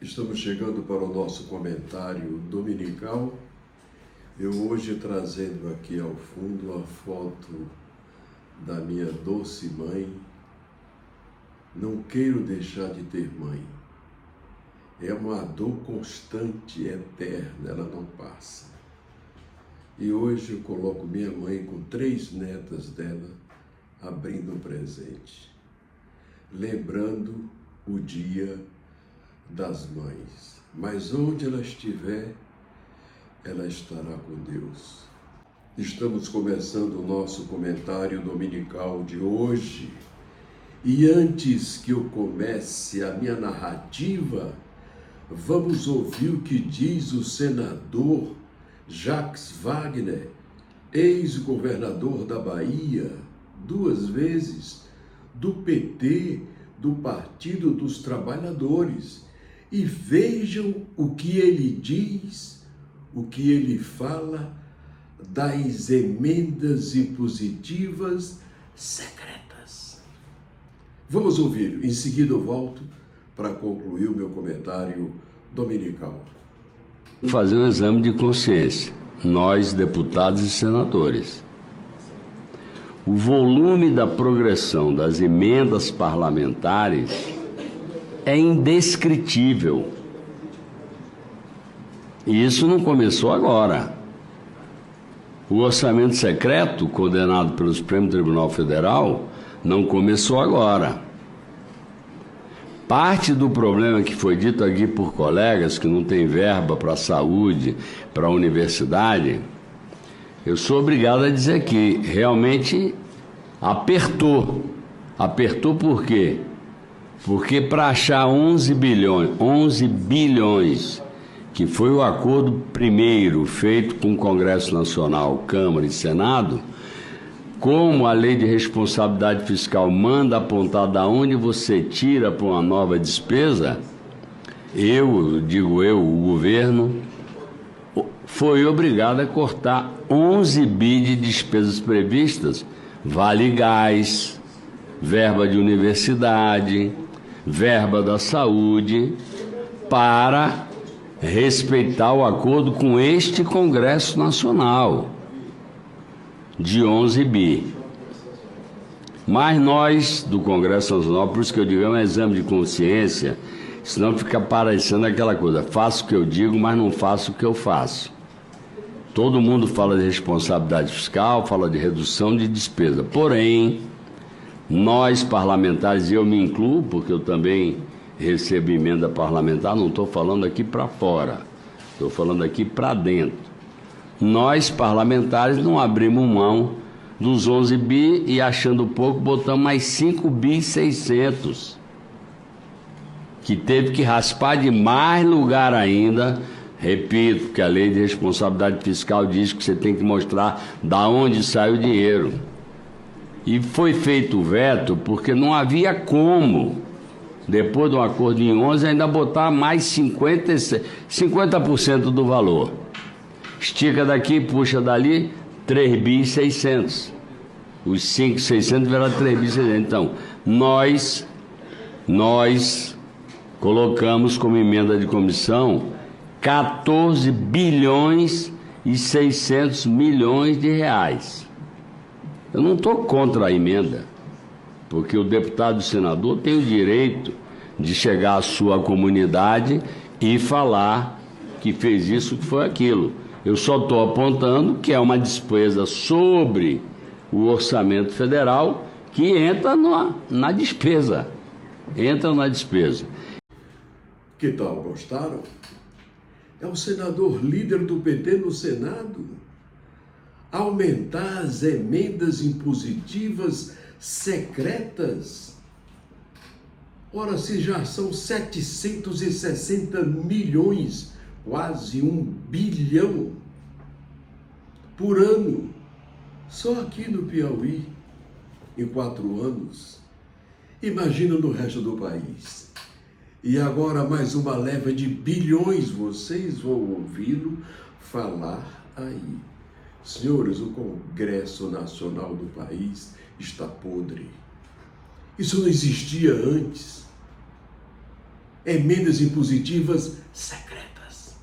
Estamos chegando para o nosso comentário dominical. Eu hoje trazendo aqui ao fundo a foto da minha doce mãe. Não quero deixar de ter mãe. É uma dor constante, eterna, ela não passa. E hoje eu coloco minha mãe com 3 netas dela abrindo um presente, lembrando o Dia das Mães. Mas onde ela estiver, ela estará com Deus. Estamos começando o nosso comentário dominical de hoje. E antes que eu comece a minha narrativa, vamos ouvir o que diz o senador Jacques Wagner, ex-governador da Bahia, 2 vezes, do PT, do Partido dos Trabalhadores. E vejam o que ele diz, o que ele fala das emendas impositivas secretas. Vamos ouvir, em seguida eu volto para concluir o meu comentário dominical. Fazer um exame de consciência, nós, deputados e senadores. O volume da progressão das emendas parlamentares é indescritível. E isso não começou agora. O orçamento secreto, condenado pelo Supremo Tribunal Federal, não começou agora. Parte do problema que foi dito aqui por colegas, que não tem verba para a saúde, para a universidade, eu sou obrigado a dizer que realmente apertou. Apertou por quê? Porque para achar 11 bilhões, que foi o acordo primeiro feito com o Congresso Nacional, Câmara e Senado, como a lei de responsabilidade fiscal manda apontar de onde você tira para uma nova despesa, o governo, foi obrigado a cortar 11 bi de despesas previstas, vale gás, verba de universidade, verba da saúde, para respeitar o acordo com este Congresso Nacional, de 11 bi. Mas nós, do Congresso Nacional, por isso que eu digo, é um exame de consciência, senão fica parecendo aquela coisa, faço o que eu digo, mas não faço o que eu faço. Todo mundo fala de responsabilidade fiscal, fala de redução de despesa, porém, nós parlamentares, e eu me incluo, porque eu também recebo emenda parlamentar, não estou falando aqui para fora, estou falando aqui para dentro. Nós, parlamentares, não abrimos mão dos 11 bi e, achando pouco, botamos mais 5 bi e 600, que teve que raspar de mais lugar ainda. Repito, que a lei de responsabilidade fiscal diz que você tem que mostrar da onde sai o dinheiro. E foi feito o veto porque não havia como, depois de um acordo em 11, ainda botar mais 50% do valor. Estica daqui, puxa dali, 3 bi e 600. Os 5.600 viraram 3 bi e 600. Então, nós colocamos como emenda de comissão 14 bilhões e 600 milhões de reais. Eu não estou contra a emenda, porque o deputado e o senador tem o direito de chegar à sua comunidade e falar que fez isso, que foi aquilo. Eu só estou apontando que é uma despesa sobre o orçamento federal que entra na despesa. Entra na despesa. Que tal, gostaram? É o senador líder do PT no Senado. Aumentar as emendas impositivas secretas. Ora, se já são 760 milhões, quase 1 bilhão por ano, só aqui no Piauí, em 4 anos. Imagina no resto do país. E agora mais uma leva de bilhões, vocês vão ouvi-lo falar aí. Senhores, o Congresso Nacional do país está podre. Isso não existia antes. emendas impositivas secretas.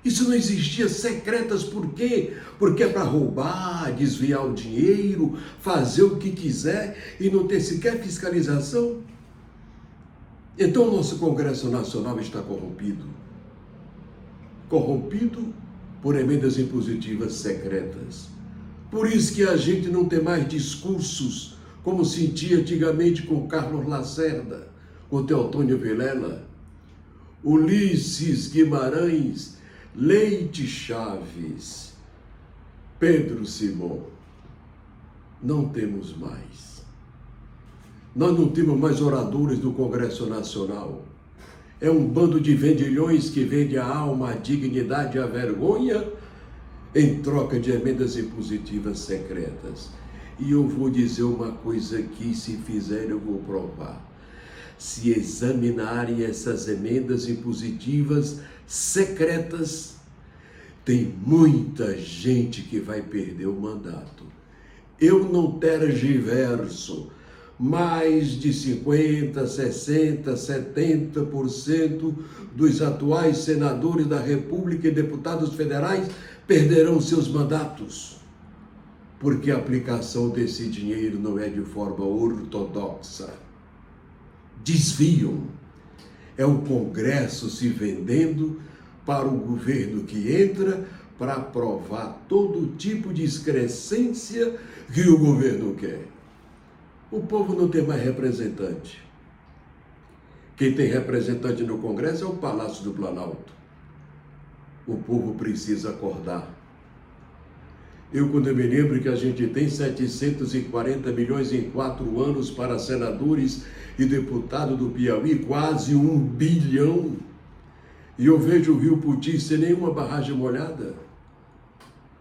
Isso não existia secretas por quê? Porque é para roubar, desviar o dinheiro, fazer o que quiser e não ter sequer fiscalização. Então o nosso Congresso Nacional está corrompido. Corrompido por emendas impositivas secretas. Por isso que a gente não tem mais discursos como sentia antigamente com Carlos Lacerda, com Teotônio Vilela, Ulisses Guimarães, Leite Chaves, Pedro Simão. Não temos mais. Nós não temos mais oradores do Congresso Nacional. É um bando de vendilhões que vende a alma, a dignidade e a vergonha em troca de emendas impositivas secretas. E eu vou dizer uma coisa aqui, se fizerem eu vou provar. Se examinarem essas emendas impositivas secretas, tem muita gente que vai perder o mandato. Eu não tergiverso. Mais de 50%, 60%, 70% dos atuais senadores da República e deputados federais perderão seus mandatos, porque a aplicação desse dinheiro não é de forma ortodoxa. Desviam. É o Congresso se vendendo para o governo que entra para aprovar todo tipo de excrescência que o governo quer. O povo não tem mais representante. Quem tem representante no Congresso é o Palácio do Planalto. O povo precisa acordar. Quando eu me lembro que a gente tem 740 milhões em 4 anos para senadores e deputados do Piauí, quase 1 bilhão. E eu vejo o Rio Puti sem nenhuma barragem molhada.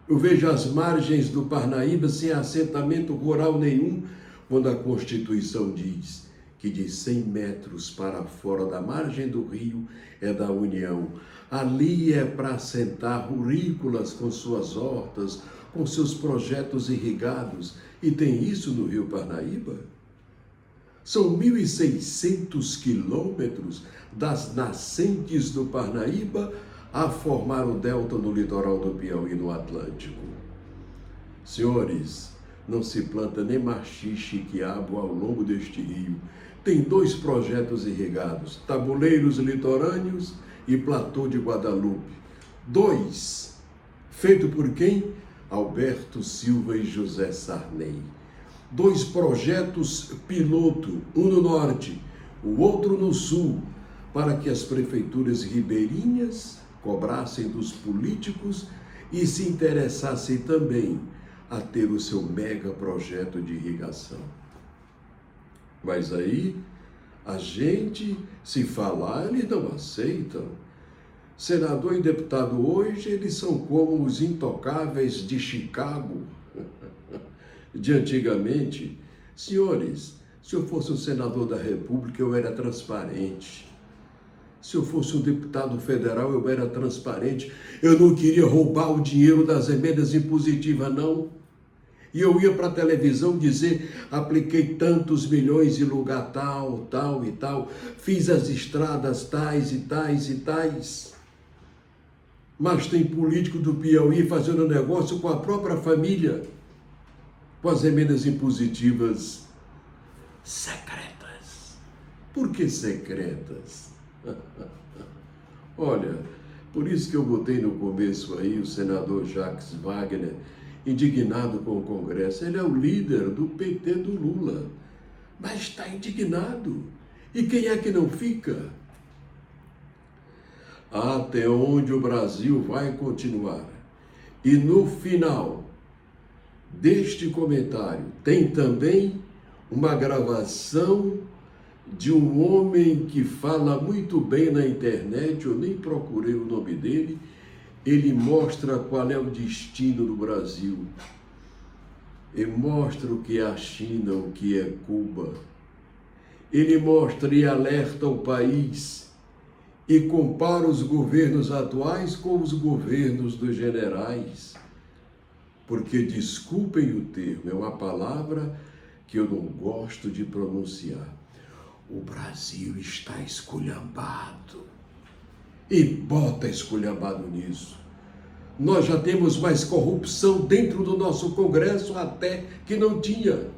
Eu vejo as margens do Parnaíba sem assentamento rural nenhum, quando a Constituição diz que de 100 metros para fora da margem do rio é da União. Ali é para assentar rurícolas com suas hortas, com seus projetos irrigados. E tem isso no Rio Parnaíba? São 1.600 quilômetros das nascentes do Parnaíba a formar o delta no litoral do Piauí, no Atlântico. Senhores, não se planta nem machixe e quiabo ao longo deste rio. Tem 2 projetos irrigados, Tabuleiros Litorâneos e Platô de Guadalupe. 2, feito por quem? Alberto Silva e José Sarney. 2 projetos piloto, um no norte, o outro no sul, para que as prefeituras ribeirinhas cobrassem dos políticos e se interessassem também a ter o seu mega projeto de irrigação. Mas aí, a gente, se falar, eles não aceitam. Senador e deputado hoje, eles são como os intocáveis de Chicago, de antigamente. Senhores, se eu fosse um senador da República, eu era transparente. Se eu fosse um deputado federal, eu era transparente. Eu não queria roubar o dinheiro das emendas impositivas, não. E eu ia para a televisão dizer, apliquei tantos milhões em lugar tal, tal e tal, fiz as estradas tais e tais e tais. Mas tem político do Piauí fazendo negócio com a própria família, com as emendas impositivas secretas. Por que secretas? Olha, por isso que eu botei no começo aí o senador Jacques Wagner, indignado com o Congresso. Ele é o líder do PT do Lula, mas está indignado. E quem é que não fica? Até onde o Brasil vai continuar? E no final deste comentário tem também uma gravação de um homem que fala muito bem na internet, eu nem procurei o nome dele. Ele mostra qual é o destino do Brasil. Ele mostra o que é a China, o que é Cuba. Ele mostra e alerta o país e compara os governos atuais com os governos dos generais. Porque, desculpem o termo, é uma palavra que eu não gosto de pronunciar. O Brasil está esculhambado. E bota esculhambado nisso. Nós já temos mais corrupção dentro do nosso Congresso até que não tinha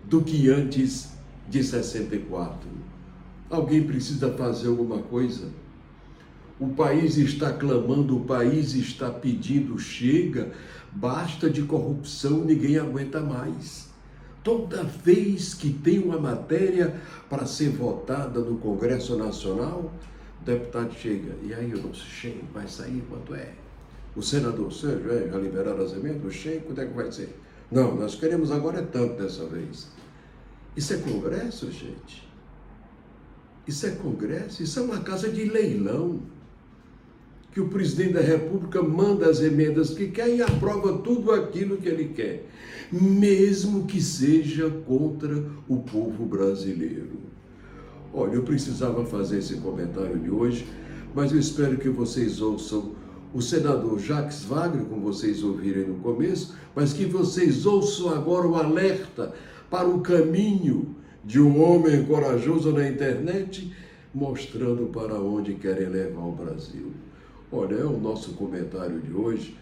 do que antes de 64. Alguém precisa fazer alguma coisa. O país está clamando, o país está pedindo, chega, basta de corrupção, ninguém aguenta mais. Toda vez que tem uma matéria para ser votada no Congresso Nacional, o deputado chega, e aí o nosso Shein vai sair, quanto é? O senador, já liberaram as emendas? O Shein, quanto é que vai ser? Não, nós queremos agora é tanto dessa vez. Isso é Congresso, gente? Isso é Congresso? Isso é uma casa de leilão. Que o presidente da República manda as emendas que quer e aprova tudo aquilo que ele quer, mesmo que seja contra o povo brasileiro. Olha, eu precisava fazer esse comentário de hoje, mas eu espero que vocês ouçam o senador Jacques Wagner, como vocês ouviram no começo, mas que vocês ouçam agora o alerta para o caminho de um homem corajoso na internet, mostrando para onde querem levar o Brasil. Olha, é o nosso comentário de hoje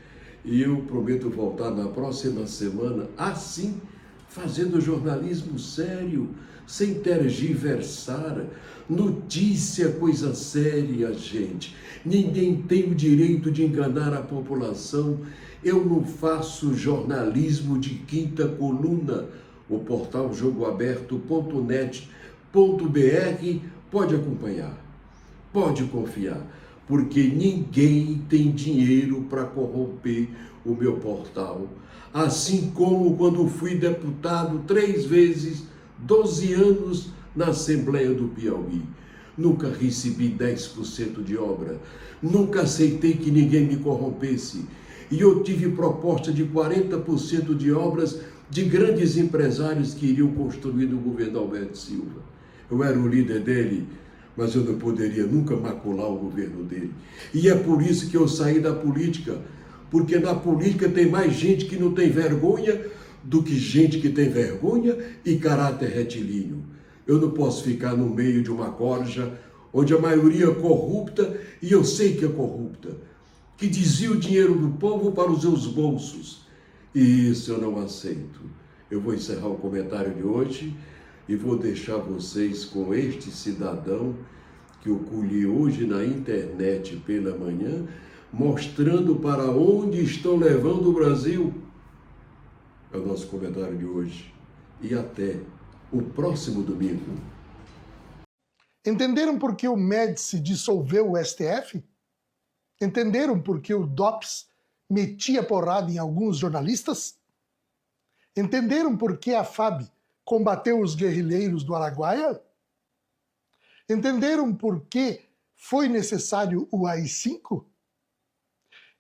e eu prometo voltar na próxima semana, assim, fazendo jornalismo sério, sem tergiversar. Notícia, coisa séria, gente. Ninguém tem o direito de enganar a população. Eu não faço jornalismo de quinta coluna. O portal jogoaberto.net.br pode acompanhar, pode confiar, porque ninguém tem dinheiro para corromper o meu portal. Assim como quando fui deputado 3 vezes, 12 anos na Assembleia do Piauí. Nunca recebi 10% de obra, nunca aceitei que ninguém me corrompesse. E eu tive proposta de 40% de obras de grandes empresários que iriam construir no governo Alberto Silva. Eu era o líder dele, mas eu não poderia nunca macular o governo dele. E é por isso que eu saí da política, porque na política tem mais gente que não tem vergonha do que gente que tem vergonha e caráter retilíneo. Eu não posso ficar no meio de uma corja onde a maioria é corrupta, e eu sei que é corrupta, que desvia o dinheiro do povo para os seus bolsos. E isso eu não aceito. Eu vou encerrar o comentário de hoje e vou deixar vocês com este cidadão que eu colhi hoje na internet pela manhã, mostrando para onde estão levando o Brasil. É o nosso comentário de hoje. E até o próximo domingo. Entenderam por que o Médici dissolveu o STF? Entenderam por que o DOPS metia porrada em alguns jornalistas? Entenderam por que a FAB combateu os guerrilheiros do Araguaia? Entenderam por que foi necessário o AI-5?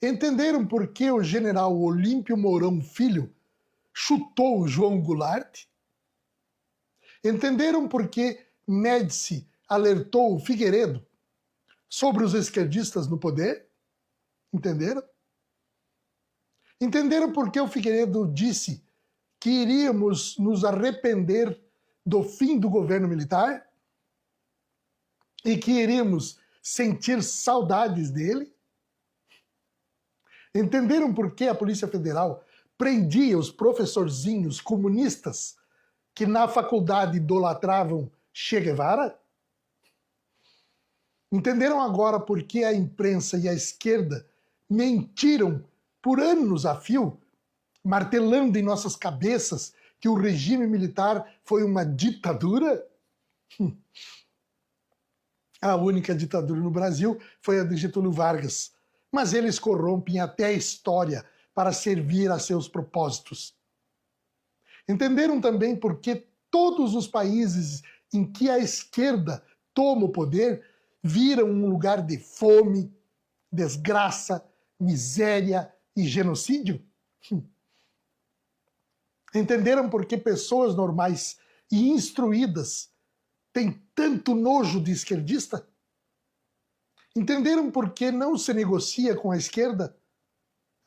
Entenderam por que o general Olímpio Mourão Filho chutou o João Goulart? Entenderam por que Médici alertou o Figueiredo sobre os esquerdistas no poder? Entenderam? Entenderam por que o Figueiredo disse que iríamos nos arrepender do fim do governo militar e que iríamos sentir saudades dele? Entenderam por que a Polícia Federal prendia os professorzinhos comunistas que na faculdade idolatravam Che Guevara? Entenderam agora por que a imprensa e a esquerda mentiram por anos a fio, martelando em nossas cabeças que o regime militar foi uma ditadura? A única ditadura no Brasil foi a de Getúlio Vargas, mas eles corrompem até a história para servir a seus propósitos. Entenderam também por que todos os países em que a esquerda toma o poder viram um lugar de fome, desgraça, miséria e genocídio? Entenderam por que pessoas normais e instruídas têm tanto nojo de esquerdista? Entenderam por que não se negocia com a esquerda?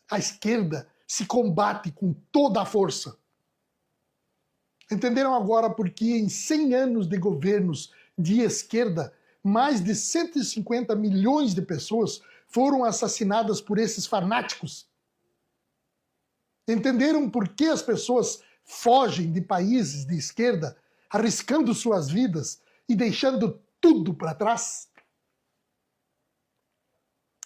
A esquerda se combate com toda a força. Entenderam agora por que em 100 anos de governos de esquerda, mais de 150 milhões de pessoas foram assassinadas por esses fanáticos? Entenderam por que as pessoas fogem de países de esquerda, arriscando suas vidas e deixando tudo para trás?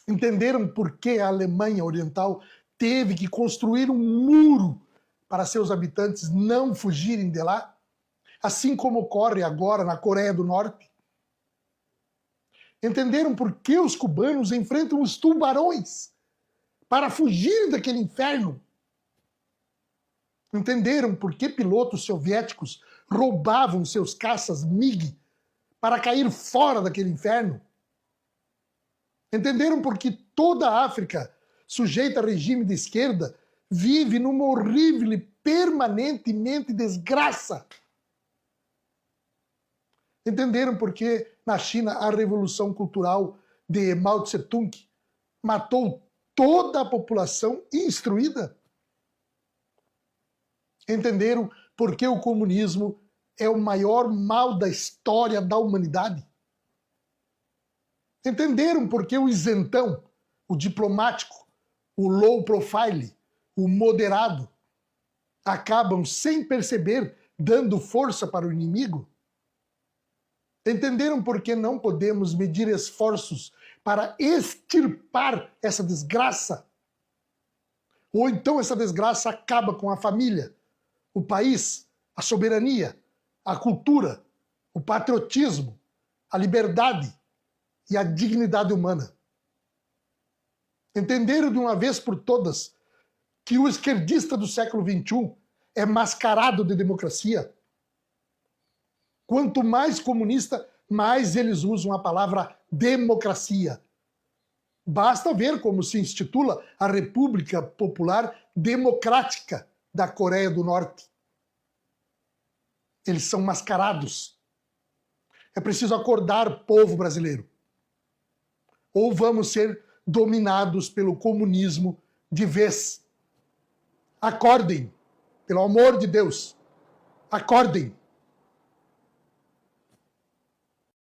Entenderam por que a Alemanha Oriental teve que construir um muro para seus habitantes não fugirem de lá? Assim como ocorre agora na Coreia do Norte? Entenderam por que os cubanos enfrentam os tubarões para fugirem daquele inferno? Entenderam por que pilotos soviéticos roubavam seus caças MiG para cair fora daquele inferno? Entenderam por que toda a África, sujeita a regime de esquerda, vive numa horrível e permanentemente desgraça? Entenderam por que na China a revolução cultural de Mao Tse-tung matou toda a população instruída? Entenderam por que o comunismo é o maior mal da história da humanidade? Entenderam por que o isentão, o diplomático, o low profile, o moderado, acabam sem perceber dando força para o inimigo? Entenderam por que não podemos medir esforços para extirpar essa desgraça? Ou então essa desgraça acaba com a família, o país, a soberania, a cultura, o patriotismo, a liberdade e a dignidade humana? Entenderam de uma vez por todas que o esquerdista do século XXI é mascarado de democracia? Quanto mais comunista, mais eles usam a palavra democracia. Basta ver como se intitula a República Popular Democrática da Coreia do Norte. Eles são mascarados. É preciso acordar, povo brasileiro. Ou vamos ser dominados pelo comunismo de vez. Acordem, pelo amor de Deus. Acordem.